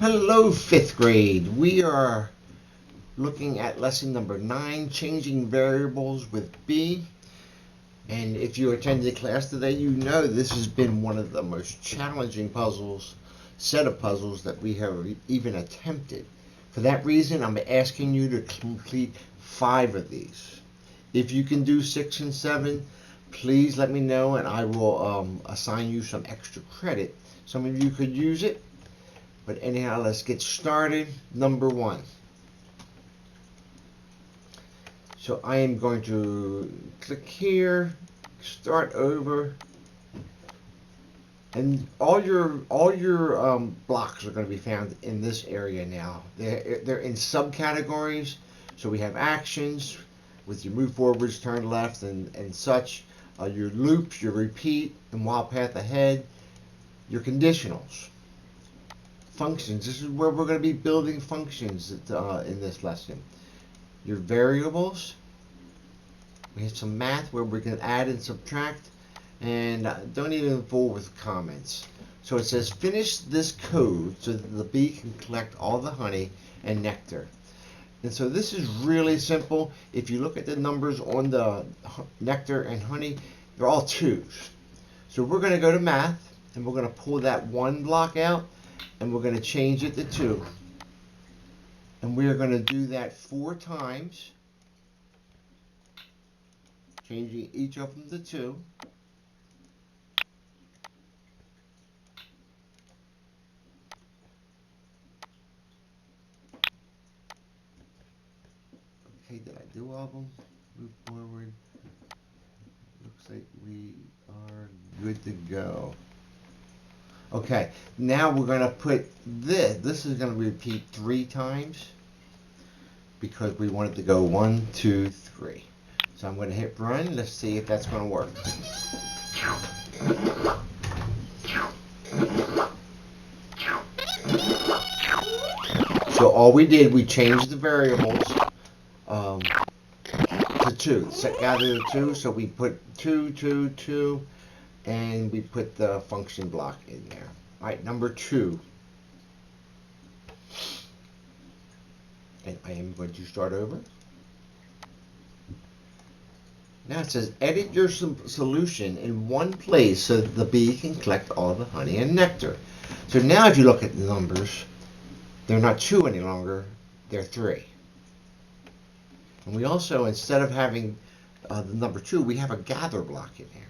Hello, fifth grade. We are looking at lesson number 9, changing variables with B. And if you attended class today, you know this has been one of the most challenging set of puzzles that we have even attempted. For that reason, I'm asking you to complete 5 of these. If you can do 6 and 7, please let me know and I will assign you some extra credit. Some of you could use it. But anyhow, let's get started. Number 1. So I am going to click here, start over, and all your blocks are going to be found in this area now. They're in subcategories. So we have actions with your move forwards, turn left, and such. Your loops, your repeat, and wild path ahead. Your conditionals. Functions. This is where we're going to be building functions in this lesson. Your variables. We have some math where we can add and subtract. And don't even fool with comments. So it says finish this code so that the bee can collect all the honey and nectar. And so this is really simple. If you look at the numbers on the nectar and honey, they're all 2s. So we're going to go to math and we're going to pull that 1 block out. And we're going to change it to 2. And we are going to do that 4 times, changing each of them to 2. Okay, did I do all of them? Move forward. Looks like we are good to go. Okay, now we're going to put this. This is going to repeat 3 times because we want it to go 1, 2, 3. So I'm going to hit run. Let's see if that's going to work. So all we did, we changed the variables to 2. Set gather to 2. So we put 2, 2, 2. And we put the function block in there. All right, number 2. And I am going to start over. Now it says edit your solution in one place so that the bee can collect all the honey and nectar. So now if you look at the numbers, they're not 2 any longer, they're 3. And we also, instead of having the number 2, we have a gather block in there.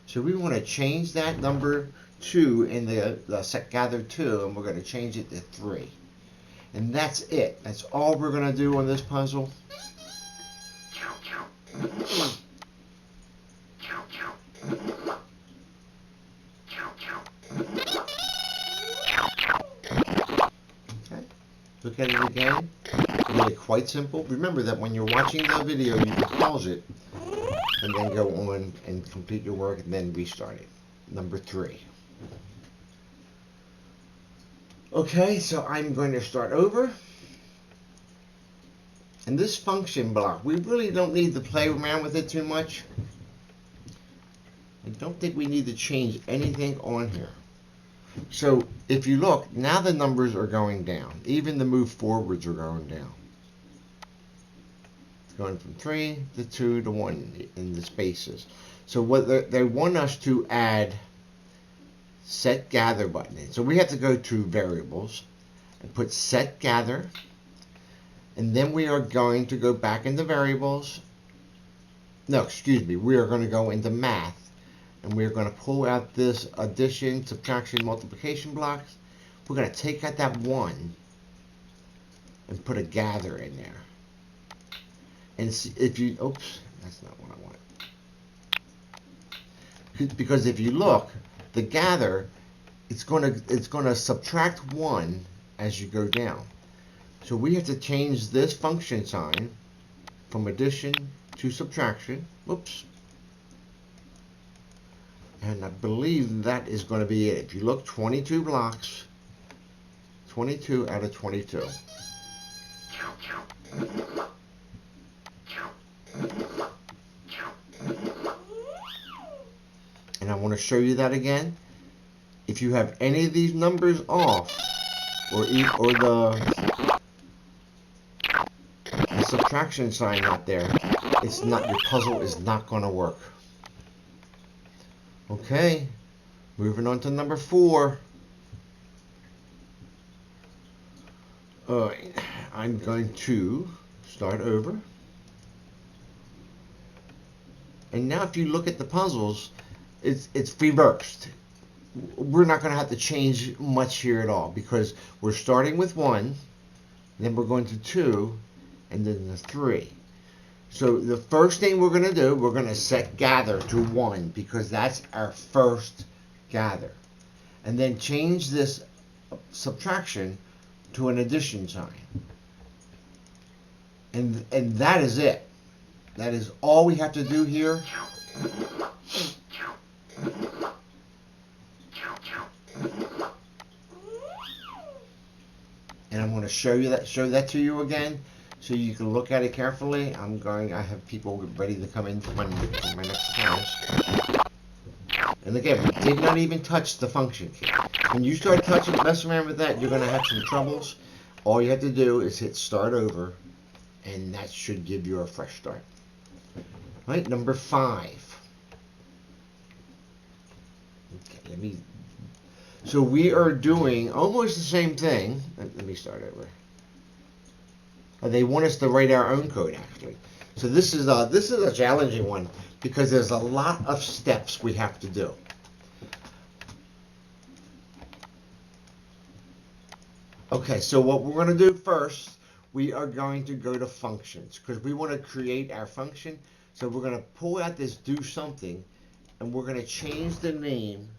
So we want to change that number 2 in the set gather 2, and we're going to change it to 3. And that's it. That's all we're going to do on this puzzle. Okay. Look at it again. Really quite simple. Remember that when you're watching the video, you can pause it and then go on and complete your work and then restart it. Number 3. Okay, so I'm going to start over. And this function block, we really don't need to play around with it too much. I don't think we need to change anything on here. So if you look, now the numbers are going down. Even the move forwards are going down. Going from 3 to 2 to 1 in the spaces. So what they want us to add set gather button in. So we have to go to variables and put set gather, and then we are going to go back into variables. No, excuse me, we are going to go into math, and we are going to pull out this addition, subtraction, multiplication blocks. We're going to take out that 1 and put a gather in there. And see if you, oops, that's not what I want. Because if you look, the gather, it's going to subtract 1 as you go down. So we have to change this function sign from addition to subtraction. Whoops. And I believe that is going to be it. If you look, 22 blocks, 22 out of 22. And I want to show you that again. If you have any of these numbers off, or the subtraction sign not there, it's not, your puzzle is not going to work. Okay, moving on to number 4. Alright, I'm going to start over. And now if you look at the puzzles, it's reversed. We're not going to have to change much here at all because we're starting with 1, then we're going to 2, and then the 3. So the first thing we're going to do, we're going to set gather to 1 because that's our first gather. And then change this subtraction to an addition sign. And that is it. That is all we have to do here. And I'm going to show that to you again so you can look at it carefully. I have people ready to come in for my next class. And again, we did not even touch the function key. When you start messing around with that, you're going to have some troubles. All you have to do is hit start over, and that should give you a fresh start. All right, number 5. Okay, so we are doing almost the same thing. Let me start over. They want us to write our own code actually. So this is a challenging one because there's a lot of steps we have to do. Okay, so what we're going to do first, we are going to go to functions because we want to create our function. So we're going to pull out this do something, and we're going to change the name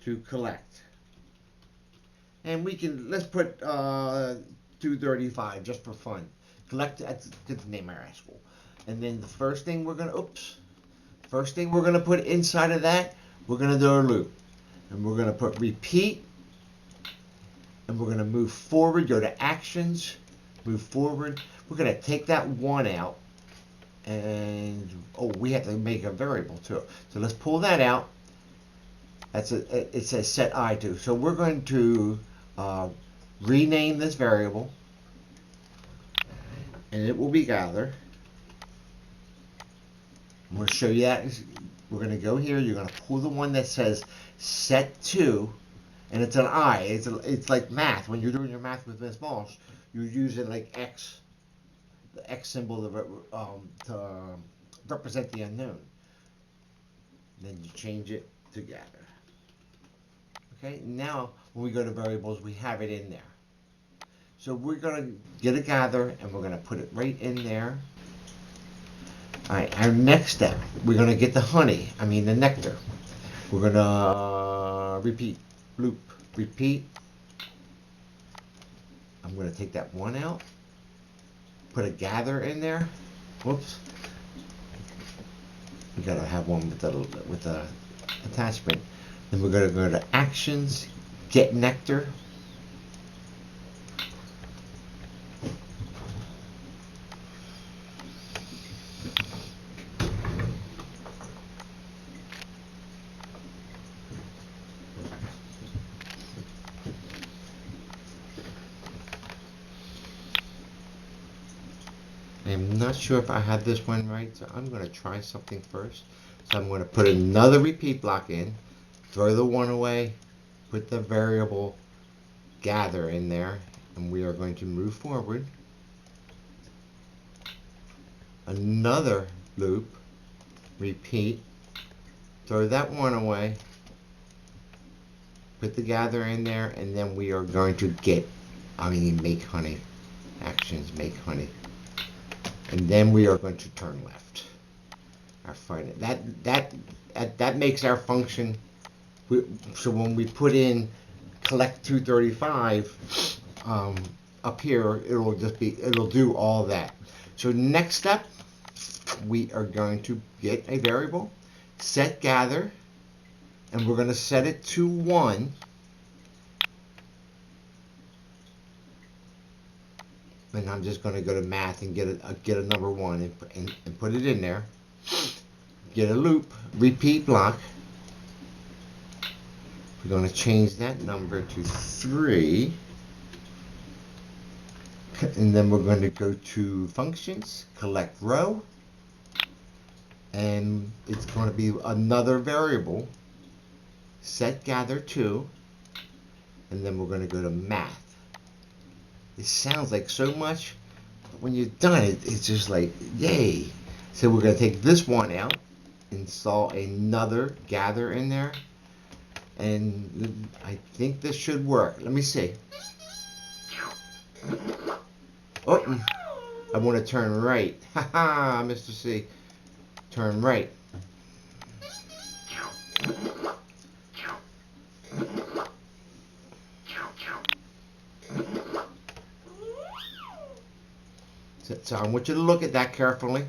to collect. And let's put 235 just for fun. Collect, that's the name of our school. And then the first thing we're going to put inside of that, we're going to do a loop. And we're going to put repeat. And we're going to move forward, go to actions, move forward. We're going to take that 1 out. And, we have to make a variable too. So let's pull that out. It says set I to. So we're going to rename this variable. And it will be gather. I'm going to show you that. We're going to go here. You're going to pull the one that says set to. And it's an I. It's like math. When you're doing your math with Miss Walsh, you're using like X, the X symbol to represent the unknown. Then you change it to gather. Okay. Now when we go to variables, we have it in there. So we're going to get a gather, and we're going to put it right in there. All right. Our next step, we're going to get the nectar. We're going to repeat. Loop, repeat. I'm going to take that 1 out, put a gather in there. Whoops. We got to have one with the attachment. Then we're going to go to actions, get nectar. I'm not sure if I have this one right, so I'm going to try something first. So I'm going to put another repeat block in, throw the 1 away, put the variable gather in there, and we are going to move forward. Another loop, repeat, throw that 1 away, put the gather in there, and then we are going to make honey. Actions, make honey. And then we are going to turn left. That makes our function. So when we put in collect 235 up here, it'll do all that. So next step, we are going to get a variable, set gather, and we're going to set it to 1. And I'm just going to go to math and get a number 1 and put it in there. Get a loop, repeat block. We're going to change that number to 3. And then we're going to go to functions, collect row, and it's going to be another variable, set gather to, and then we're going to go to math. It sounds like so much, but when you're done, it's just like, yay. So we're going to take this one out, install another gather in there, and I think this should work. Let me see. Oh, I want to turn right. Haha, Mr. C. Turn right. So I want you to look at that carefully.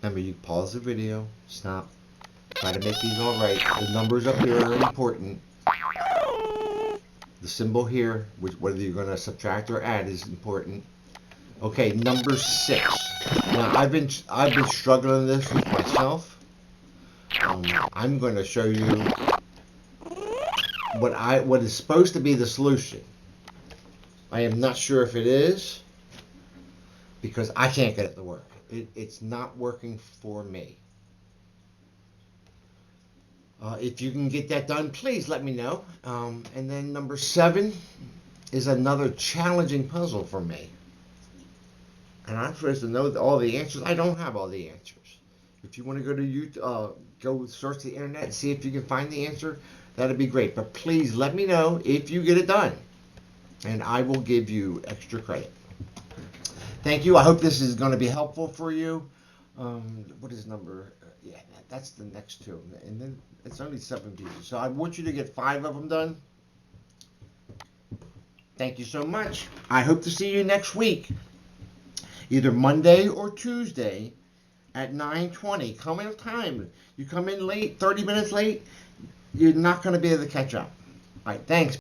Remember, you pause the video, stop, try to make these all right. The numbers up here are important. The symbol here, which whether you're going to subtract or add, is important. Okay, number 6. Now I've been struggling this with myself. I'm going to show you what is supposed to be the solution. I am not sure if it is, because I can't get it to work. It's not working for me. If you can get that done, please let me know. And then number 7 is another challenging puzzle for me. And I'm supposed to know all the answers. I don't have all the answers. If you want to go to YouTube, go search the internet and see if you can find the answer, that'd be great. But please let me know if you get it done, and I will give you extra credit. Thank you. I hope this is going to be helpful for you. What is number? Yeah, that's the next 2. And then it's only 7 pieces. So I want you to get 5 of them done. Thank you so much. I hope to see you next week, either Monday or Tuesday at 9:20. Come in time. You come in late, 30 minutes late, you're not going to be able to catch up. All right, thanks.